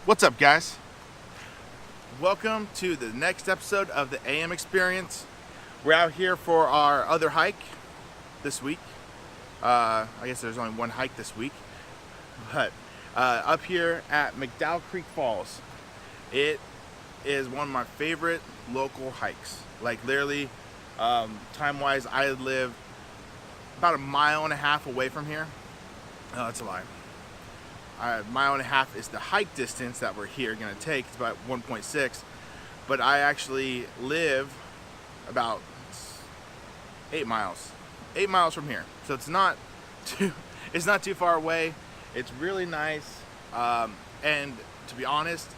What's up, guys? Welcome to the next episode of the AM Experience. We're out here for our other hike this week. I guess there's only one hike this week, but up here at Mcdowell Creek Falls. It is one of my favorite local hikes. Like literally, time-wise, I live about a mile and a half away from here. No, that's a lie. A mile and a half is the hike distance that we're here gonna take. It's about 1.6, but I actually live about 8 miles from here, so it's not too far away. It's really nice, and to be honest,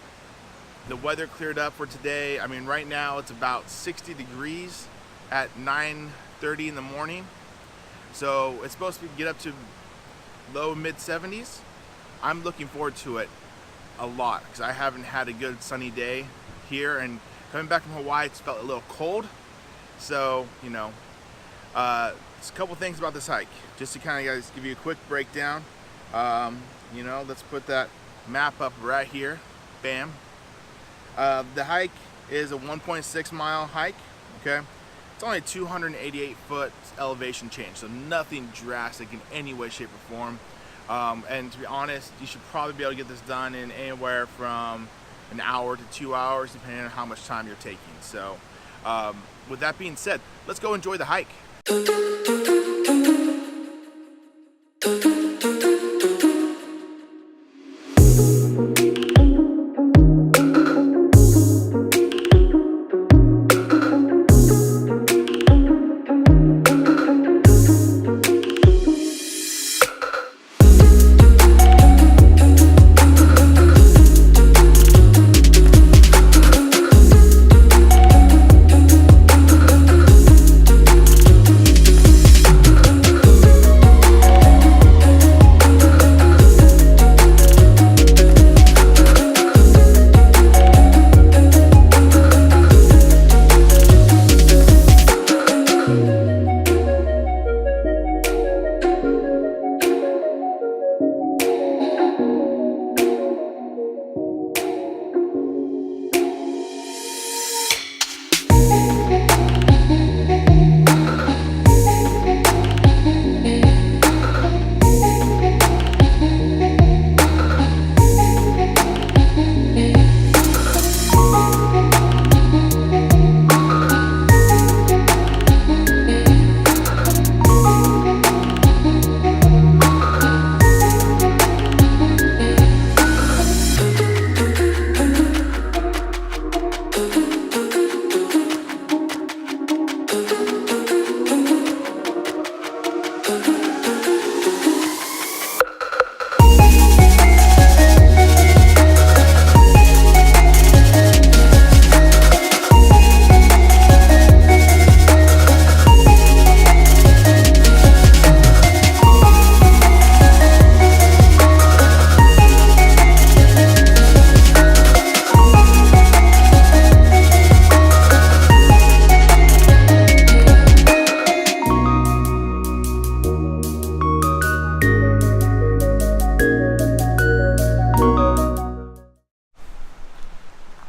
the weather cleared up for today. I mean, right now it's about 60 degrees at 9:30 in the morning, so it's supposed to get up to low mid 70s. I'm looking forward to it a lot because I haven't had a good sunny day here, and coming back from Hawaii, it's felt a little cold. So, you know, just a couple things about this hike, just to kind of guys give you a quick breakdown. You know, let's put that map up right here. Bam. The hike is a 1.6 mile hike. Okay, it's only a 288 foot elevation change, so nothing drastic in any way, shape, or form. And to be honest, you should probably be able to get this done in anywhere from an hour to 2 hours, depending on how much time you're taking. So with that being said, let's go enjoy the hike.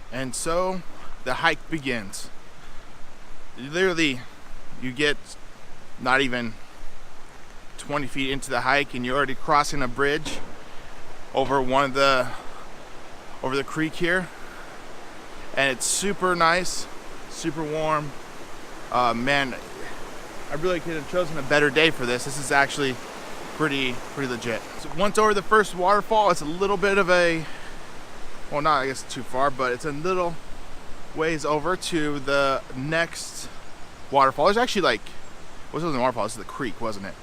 And so the hike begins. Literally, you get not even 20 feet into the hike and you're already crossing a bridge over the creek here, and it's super nice, super warm. Man, I really could have chosen a better day for this. This is actually pretty legit. So once over the first waterfall, it's a little bit of a, well, not I guess too far, but it's a little ways over to the next waterfall. There's actually like, wasn't a waterfall, this is the creek, wasn't it?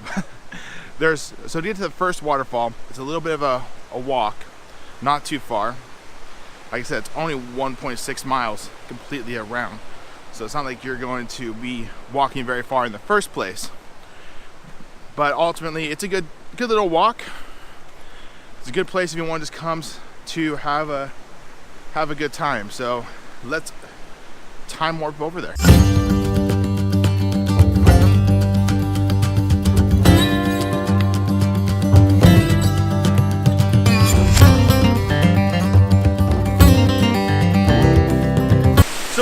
So to get to the first waterfall, it's a little bit of a walk, not too far. Like I said, it's only 1.6 miles completely around. So it's not like you're going to be walking very far in the first place. But ultimately, it's a good little walk. It's a good place if anyone just comes to have a good time. So let's time warp over there.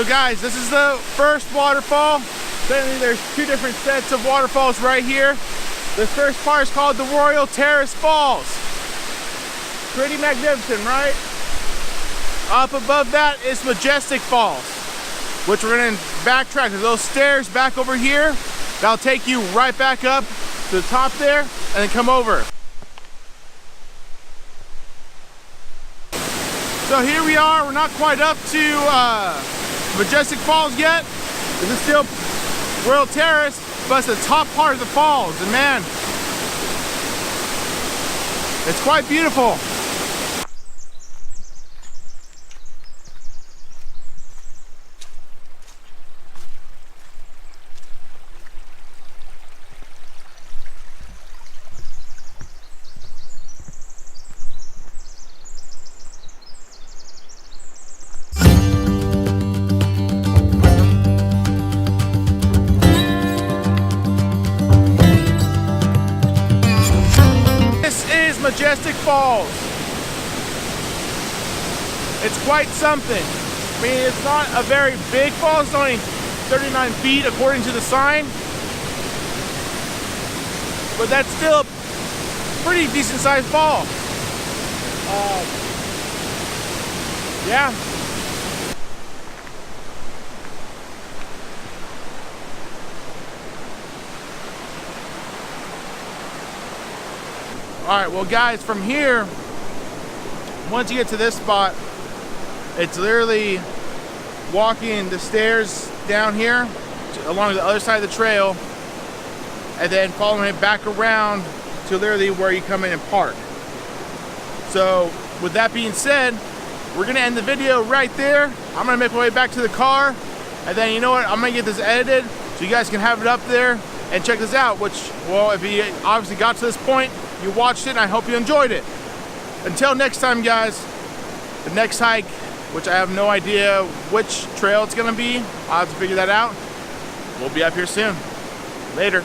So guys, this is the first waterfall. Certainly there's two different sets of waterfalls right here. The first part is called the Royal Terrace Falls. Pretty magnificent, right? Up above that is Majestic Falls, which we're gonna backtrack. There's those stairs back over here. That'll take you right back up to the top there and then come over. So here we are. We're not quite up to Majestic Falls yet. This is still Royal Terrace, but it's the top part of the falls. And man, it's quite beautiful. Majestic Falls. It's quite something. I mean, it's not a very big fall. It's only 39 feet according to the sign. But that's still a pretty decent sized fall. Yeah. All right, well guys, from here, once you get to this spot, it's literally walking the stairs down here along the other side of the trail and then following it back around to literally where you come in and park. So with that being said, we're gonna end the video right there. I'm gonna make my way back to the car, and then you know what, I'm gonna get this edited so you guys can have it up there and check this out, which, well, if you obviously got to this point, you watched it, and I hope you enjoyed it. Until next time, guys, the next hike, which I have no idea which trail it's gonna be, I'll have to figure that out. We'll be up here soon. Later.